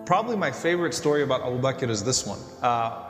Probably my favorite story about Abu Bakr is this one.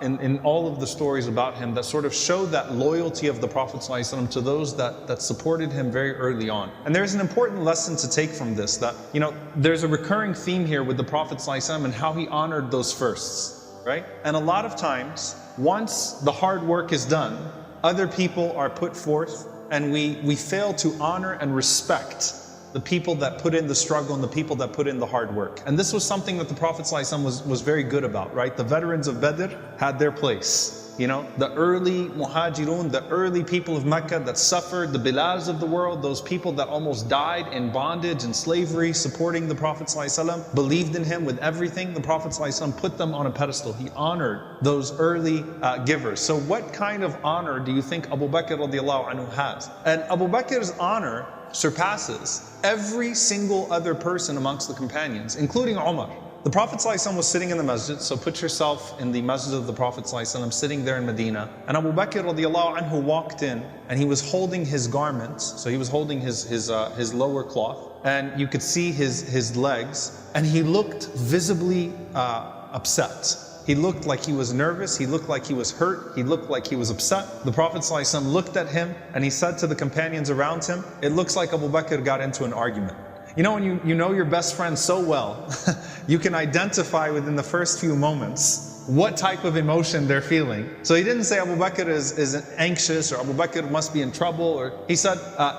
In all of the stories about him that sort of show that loyalty of the Prophet ﷺ to those that supported him very early on. And there's an important lesson to take from this, that, you know, there's a recurring theme here with the Prophet ﷺ and how he honored those firsts, right? And a lot of times, once the hard work is done, other people are put forth, and we fail to honor and respect the people that put in the struggle and the people that put in the hard work. And this was something that the Prophet ﷺ was very good about, right? The veterans of Badr had their place. You know, the early muhajirun, the early people of Mecca that suffered, the Bilals of the world, those people that almost died in bondage and slavery, supporting the Prophet ﷺ, believed in him with everything. The Prophet ﷺ put them on a pedestal. He honored those early givers. So what kind of honor do you think Abu Bakr radiallahu anhu has? And Abu Bakr's honor surpasses every single other person amongst the companions, including Umar. The Prophet ﷺ was sitting in the masjid, so put yourself in the masjid of the Prophet ﷺ, sitting there in Medina. And Abu Bakr radiallahu anhu walked in, and he was holding his garments, so he was holding his lower cloth, and you could see his legs, and he looked visibly upset. He looked like he was nervous, he looked like he was hurt, he looked like he was upset. The Prophet ﷺ looked at him and he said to the companions around him, it looks like Abu Bakr got into an argument. You know, when you know your best friend so well, you can identify within the first few moments what type of emotion they're feeling. So he didn't say Abu Bakr is anxious, or Abu Bakr must be in trouble, or he said,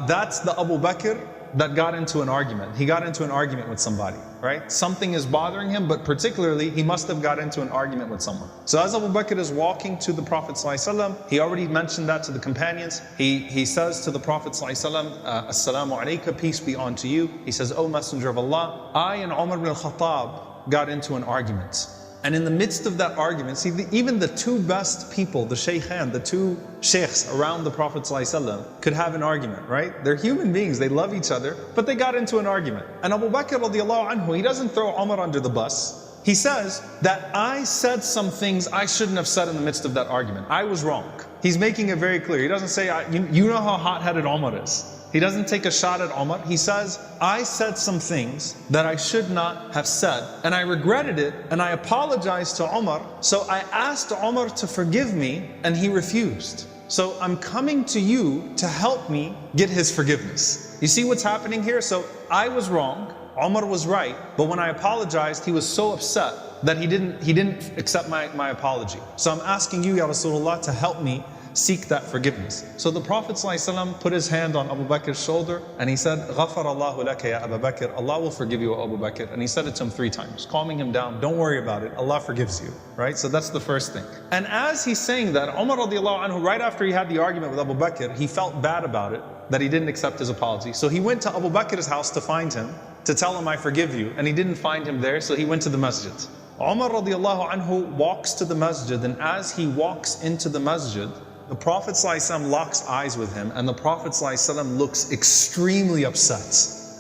that's the Abu Bakr that got into an argument. He got into an argument with somebody, right? Something is bothering him, but particularly he must have got into an argument with someone. So as Abu Bakr is walking to the Prophet ﷺ, he already mentioned that to the companions. He says to the Prophet ﷺ, Assalamu alayka, peace be unto you. He says, O Messenger of Allah, I and Umar ibn al-Khattab got into an argument. And in the midst of that argument, see, even the two best people, the shaykhan, the two sheikhs around the Prophet ﷺ could have an argument, right? They're human beings, they love each other, but they got into an argument. And Abu Bakr radiallahu anhu, he doesn't throw Umar under the bus. He says that I said some things I shouldn't have said in the midst of that argument. I was wrong. He's making it very clear. He doesn't say, you know how hot-headed Umar is. He doesn't take a shot at Umar. He says, I said some things that I should not have said, and I regretted it, and I apologized to Umar. So I asked Umar to forgive me, and he refused. So I'm coming to you to help me get his forgiveness. You see what's happening here? So I was wrong, Umar was right, but when I apologized, he was so upset that he didn't accept my apology. So I'm asking you, Ya Rasulullah, to help me seek that forgiveness. So the Prophet ﷺ put his hand on Abu Bakr's shoulder and he said, غَفَرَ اللَّهُ لَكَ يَا أَبَا بَكْر, Allah will forgive you, Abu Bakr. And he said it to him 3 times, calming him down, don't worry about it, Allah forgives you, right? So that's the first thing. And as he's saying that, Umar radiallahu anhu, right after he had the argument with Abu Bakr, he felt bad about it, that he didn't accept his apology. So he went to Abu Bakr's house to find him, to tell him I forgive you, and he didn't find him there, so he went to the masjid. Umar radiallahu anhu walks to the masjid, and as he walks into the masjid, the Prophet ﷺ locks eyes with him, and the Prophet ﷺ looks extremely upset.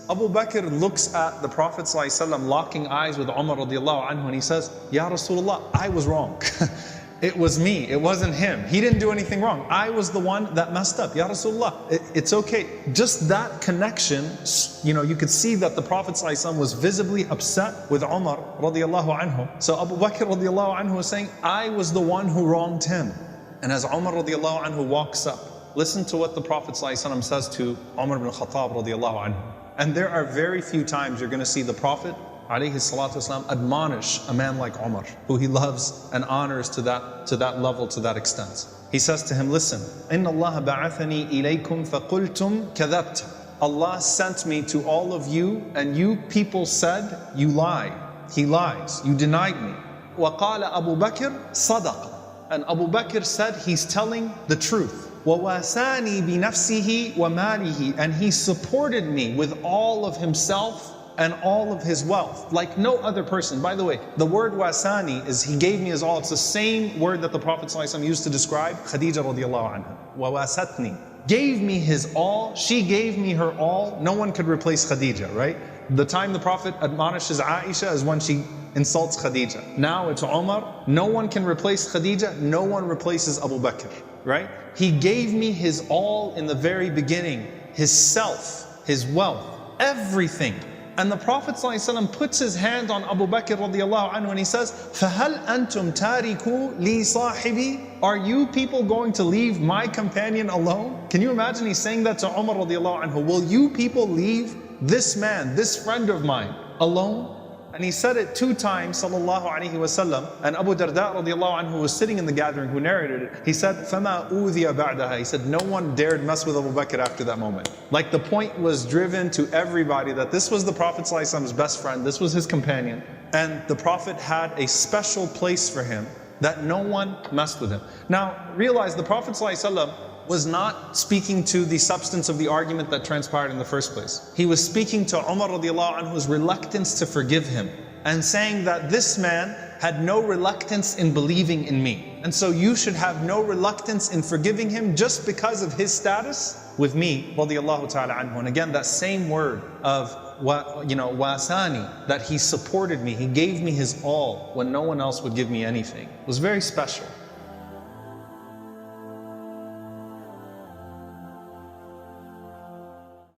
Abu Bakr looks at the Prophet ﷺ locking eyes with Umar radiallahu anhu, and he says, Ya Rasulullah, I was wrong. It was me, it wasn't him. He didn't do anything wrong. I was the one that messed up. Ya Rasulullah, it's okay. Just that connection, you know, you could see that the Prophet ﷺ was visibly upset with Umar radiallahu anhu. So Abu Bakr radiallahu anhu was saying, I was the one who wronged him. And as Umar radiallahu anhu walks up, listen to what the Prophet ﷺ says to Umar ibn Khattab radiallahu anhu. And there are very few times you're going to see the Prophet alayhi salatu wasalam admonish a man like Umar, who he loves and honors to that level, to that extent. He says to him, listen, إِنَّ اللَّهَ بَعَثَنِي إِلَيْكُمْ فَقُلْتُمْ كَذَبْتَ. Allah sent me to all of you, and you people said, you lie. He lies. You denied me. وَقَالَ أَبُو بَكْرٍ صَدَقَ. And Abu Bakr said, he's telling the truth. وَوَاسَانِي بِنَفْسِهِ وَمَالِهِ. And he supported me with all of himself and all of his wealth, like no other person. By the way, the word wasani is he gave me his all. It's the same word that the Prophet ﷺ used to describe Khadija radiallahu anha. وَوَاسَتْنِي. Gave me his all, she gave me her all. No one could replace Khadija, right? The time the Prophet admonishes Aisha is when she insults Khadija. Now it's Umar. No one can replace Khadija. No one replaces Abu Bakr, right? He gave me his all in the very beginning. His self, his wealth, everything. And the Prophet ﷺ puts his hand on Abu Bakr radiallahu anhu and he says, فَهَلْ أَنْتُمْ تَارِكُوا لِي صَاحِبِي? Are you people going to leave my companion alone? Can you imagine he's saying that to Umar radiallahu anhu? Will you people leave this man, this friend of mine, alone? And he said it 2 times, sallallahu alaihi wasallam. And Abu Darda radiallahu anhu, who was sitting in the gathering, who narrated it, he said, فَمَا أُوذِيَ بَعْدَهَا. He said, no one dared mess with Abu Bakr after that moment. Like the point was driven to everybody that this was the Prophet ﷺ's best friend, this was his companion. And the Prophet had a special place for him that no one messed with him. Now, realize the Prophet ﷺ was not speaking to the substance of the argument that transpired in the first place. He was speaking to Umar radiallahu anhu's reluctance to forgive him and saying that this man had no reluctance in believing in me. And so you should have no reluctance in forgiving him just because of his status with me, radiallahu ta'ala anhu. And again, that same word of wasani, that he supported me, he gave me his all when no one else would give me anything, was very special.